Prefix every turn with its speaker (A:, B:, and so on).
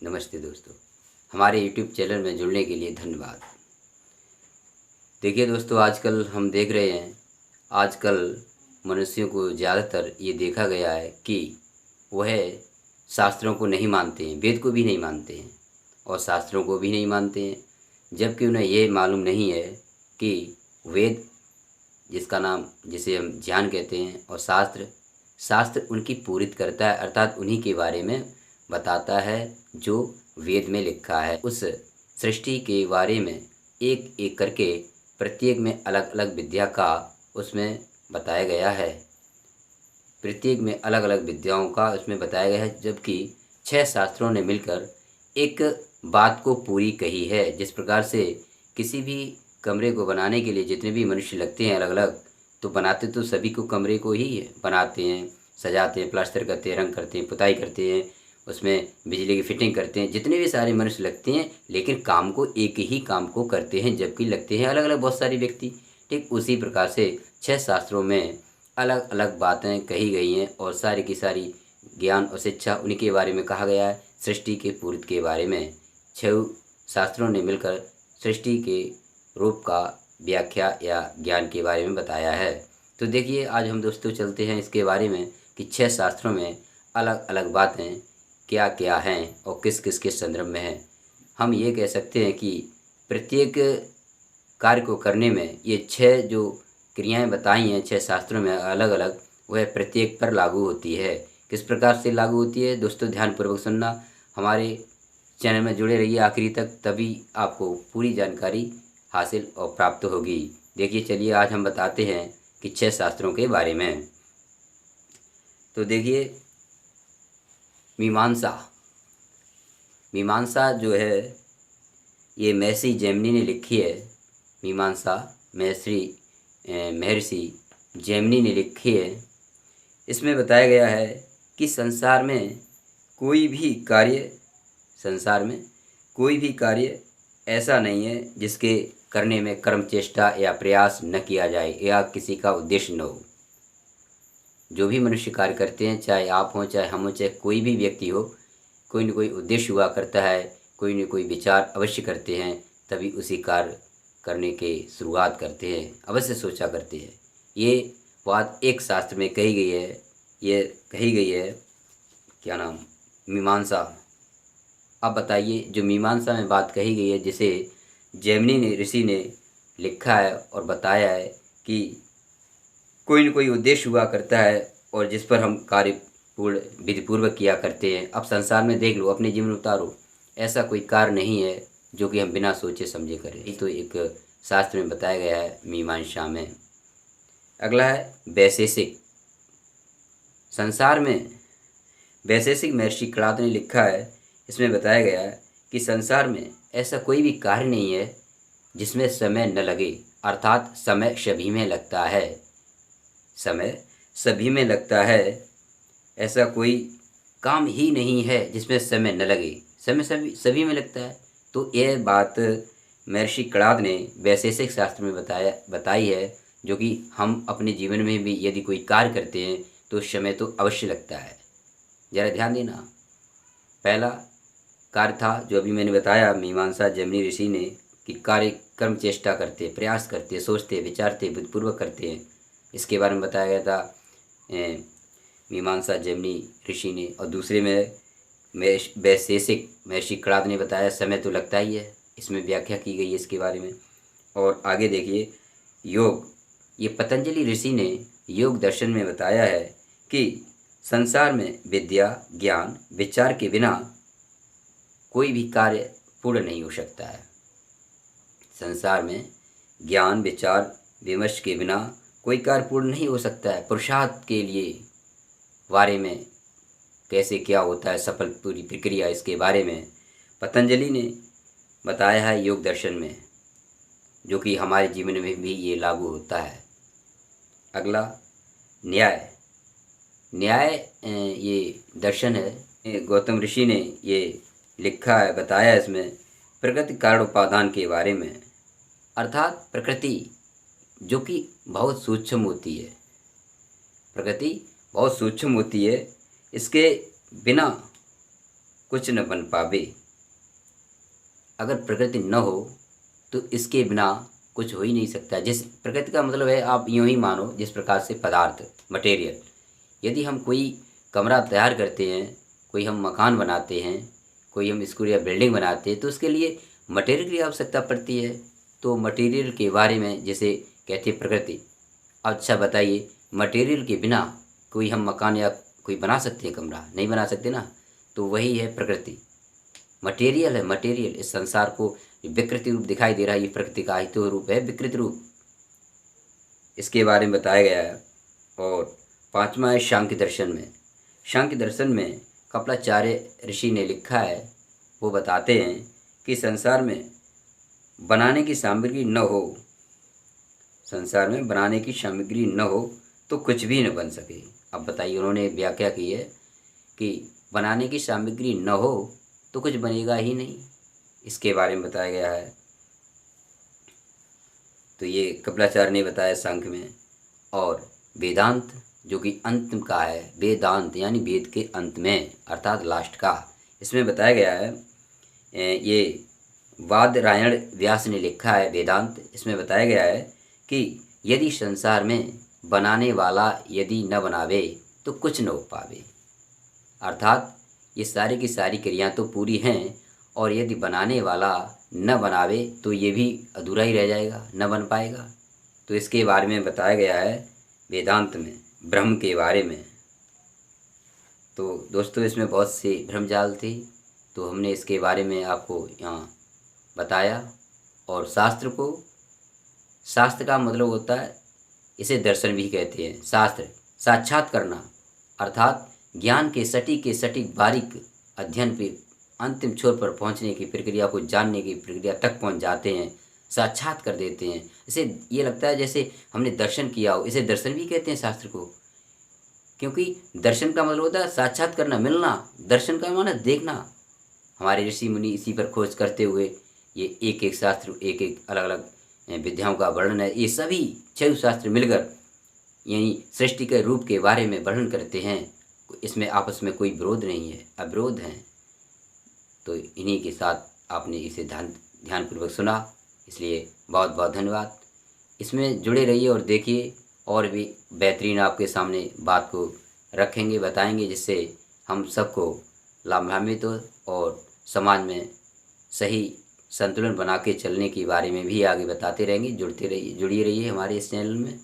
A: नमस्ते दोस्तों, हमारे YouTube चैनल में जुड़ने के लिए धन्यवाद। देखिए दोस्तों, आजकल हम देख रहे हैं, आजकल मनुष्यों को ज़्यादातर ये देखा गया है कि वह शास्त्रों को नहीं मानते हैं, वेद को भी नहीं मानते हैं और शास्त्रों को भी नहीं मानते हैं, जबकि उन्हें ये मालूम नहीं है कि वेद जिसका नाम जिसे हम ज्ञान कहते हैं और शास्त्र उनकी पूरित करता है, अर्थात उन्हीं के बारे में बताता है जो वेद में लिखा है। उस सृष्टि के बारे में एक एक करके प्रत्येक में अलग अलग विद्या का उसमें बताया गया है, प्रत्येक में अलग अलग विद्याओं का उसमें बताया गया है, जबकि 6 शास्त्रों ने मिलकर एक बात को पूरी कही है। जिस प्रकार से किसी भी कमरे को बनाने के लिए जितने भी मनुष्य लगते हैं अलग अलग, तो बनाते तो सभी को कमरे को ही बनाते हैं, सजाते हैं, प्लास्टर करते हैं, रंग करते हैं, पुताई करते हैं, उसमें बिजली की फिटिंग करते हैं, जितने भी सारे मनुष्य लगते हैं, लेकिन काम को एक ही काम को करते हैं, जबकि लगते हैं अलग अलग बहुत सारे व्यक्ति। ठीक उसी प्रकार से 6 शास्त्रों में अलग अलग बातें कही गई हैं और सारी की सारी ज्ञान और शिक्षा उनके बारे में कहा गया है। सृष्टि के पूर्त के बारे में 6 शास्त्रों ने मिलकर सृष्टि के रूप का व्याख्या या ज्ञान के बारे में बताया है। तो देखिए, आज हम दोस्तों चलते हैं इसके बारे में कि 6 शास्त्रों में अलग अलग बातें क्या क्या हैं और किस किस के संदर्भ में हैं। हम ये कह सकते हैं कि प्रत्येक कार्य को करने में ये 6 जो क्रियाएं बताई हैं 6 शास्त्रों में अलग अलग, वह प्रत्येक पर लागू होती है। किस प्रकार से लागू होती है दोस्तों, ध्यानपूर्वक सुनना, हमारे चैनल में जुड़े रहिए आखिरी तक, तभी आपको पूरी जानकारी हासिल और प्राप्त होगी। देखिए, चलिए आज हम बताते हैं कि 6 शास्त्रों के बारे में। तो देखिए, मीमांसा जो है ये महर्षि जैमिनी ने लिखी है। मीमांसा महर्षि जैमिनी ने लिखी है। इसमें बताया गया है कि संसार में कोई भी कार्य ऐसा नहीं है जिसके करने में कर्म चेष्टा या प्रयास न किया जाए या किसी का उद्देश्य न हो। जो भी मनुष्य कार्य करते हैं, चाहे आप हों, चाहे हम हों, चाहे कोई भी व्यक्ति हो, कोई न कोई उद्देश्य हुआ करता है, कोई न कोई विचार अवश्य करते हैं, तभी उसी कार्य करने के शुरुआत करते हैं, अवश्य सोचा करते हैं। ये बात एक शास्त्र में कही गई है, ये कही गई है क्या नाम, मीमांसा। अब बताइए, जो मीमांसा में बात कही गई है, जिसे जैमिनी ने ऋषि ने लिखा है और बताया है कि कोई न कोई उद्देश्य हुआ करता है और जिस पर हम कार्य पूर्ण विधिपूर्वक किया करते हैं। अब संसार में देख लो, अपने जीवन उतारो, ऐसा कोई कार्य नहीं है जो कि हम बिना सोचे समझे करें। ये तो एक शास्त्र में बताया गया है मीमांसा में। अगला है वैशेषिक। संसार में वैशेषिक महर्षि कणाद ने लिखा है, इसमें बताया गया है कि संसार में ऐसा कोई भी कार्य नहीं है जिसमें समय न लगे, अर्थात समय सभी में लगता है, समय सभी में लगता है। ऐसा कोई काम ही नहीं है जिसमें समय न लगे, समय सभी में लगता है। तो यह बात महर्षि कणाद ने वैशेषिक शास्त्र में बताई है, जो कि हम अपने जीवन में भी यदि कोई कार्य करते हैं तो समय तो अवश्य लगता है। ज़रा ध्यान देना, पहला कार्य था जो अभी मैंने बताया मीमांसा जैमिनी ऋषि ने, कि कार्य कर्म चेष्टा करते, प्रयास करते, सोचते, विचारते, बुद्धिपूर्वक करते हैं, इसके बारे में बताया गया था मीमांसा जैमिनी ऋषि ने। और दूसरे में वैशेषिक महर्षि कणाद ने बताया समय तो लगता ही है, इसमें व्याख्या की गई है इसके बारे में। और आगे देखिए, योग, ये पतंजलि ऋषि ने योग दर्शन में बताया है कि संसार में विद्या, ज्ञान, विचार के बिना कोई भी कार्य पूर्ण नहीं हो सकता है। संसार में ज्ञान, विचार, विमर्श के बिना कोई कार्य पूर्ण नहीं हो सकता है। पुरुषार्थ के लिए बारे में कैसे क्या होता है, सफल पूरी प्रक्रिया, इसके बारे में पतंजलि ने बताया है योग दर्शन में, जो कि हमारे जीवन में भी ये लागू होता है। अगला न्याय। न्याय ये दर्शन है, गौतम ऋषि ने ये लिखा है, बताया है इसमें प्रकृति कारण उपादान के बारे में, अर्थात प्रकृति जो कि बहुत सूक्ष्म होती है, प्रकृति बहुत सूक्ष्म होती है, इसके बिना कुछ न बन पावे। अगर प्रकृति न हो तो इसके बिना कुछ हो ही नहीं सकता। जिस प्रकृति का मतलब है, आप यूँ ही मानो जिस प्रकार से पदार्थ, मटेरियल, यदि हम कोई कमरा तैयार करते हैं, कोई हम मकान बनाते हैं, कोई हम स्कूल या बिल्डिंग बनाते हैं, तो उसके लिए मटेरियल की आवश्यकता पड़ती है। तो मटेरियल के बारे में जैसे कहते हैं प्रकृति। अच्छा बताइए, मटेरियल के बिना कोई हम मकान या कोई बना सकते हैं कमरा? नहीं बना सकते ना। तो वही है प्रकृति, मटेरियल है। मटेरियल इस संसार को विकृति रूप दिखाई दे रहा है, ये प्रकृति का ही तो रूप है, विकृति रूप। इसके बारे में बताया गया है। और पांचवा है सांख्य दर्शन में। सांख्य दर्शन में कपिलाचार्य ऋषि ने लिखा है, वो बताते हैं कि संसार में बनाने की सामग्री न हो, संसार में बनाने की सामग्री न हो तो कुछ भी न बन सके। अब बताइए, उन्होंने व्याख्या की है कि बनाने की सामग्री न हो तो कुछ बनेगा ही नहीं। इसके बारे में बताया गया है। तो ये कपिलाचार्य ने बताया सांख्य में। और वेदांत जो कि अंत का है, वेदांत यानी वेद के अंत में अर्थात लास्ट का, इसमें बताया गया है। ये वादरायण व्यास ने लिखा है वेदांत। इसमें बताया गया है कि यदि संसार में बनाने वाला यदि न बनावे तो कुछ न हो पावे। अर्थात ये सारी की सारी क्रियाएं तो पूरी हैं, और यदि बनाने वाला न बनावे तो ये भी अधूरा ही रह जाएगा, न बन पाएगा। तो इसके बारे में बताया गया है वेदांत में, ब्रह्म के बारे में। तो दोस्तों, इसमें बहुत से भ्रमजाल थे, तो हमने इसके बारे में आपको यहाँ बताया। और शास्त्र को, शास्त्र का मतलब होता है, इसे दर्शन भी कहते हैं। शास्त्र साक्षात करना, अर्थात ज्ञान के सटीक बारीक अध्ययन पे अंतिम छोर पर पहुंचने की प्रक्रिया को, जानने की प्रक्रिया तक पहुंच जाते हैं, साक्षात कर देते हैं। इसे ये लगता है जैसे हमने दर्शन किया हो, इसे दर्शन भी कहते हैं शास्त्र को। क्योंकि दर्शन का मतलब होता है साक्षात करना, मिलना। दर्शन का माना देखना। हमारे ऋषि मुनि इसी पर खोज करते हुए ये एक एक शास्त्र, एक एक अलग अलग विद्याओं का वर्णन है। ये सभी 6 शास्त्र मिलकर यानी सृष्टि के रूप के बारे में वर्णन करते हैं। इसमें आपस में कोई विरोध नहीं है, अविरोध हैं। तो इन्हीं के साथ आपने इसे ध्यानपूर्वक सुना, इसलिए बहुत बहुत धन्यवाद। इसमें जुड़े रहिए और देखिए, और भी बेहतरीन आपके सामने बात को रखेंगे, बताएंगे, जिससे हम सबको लाभान्वित हो और समाज में सही संतुलन बना के चलने के बारे में भी आगे बताते रहेंगे। जुड़िए रहिए हमारे इस चैनल में।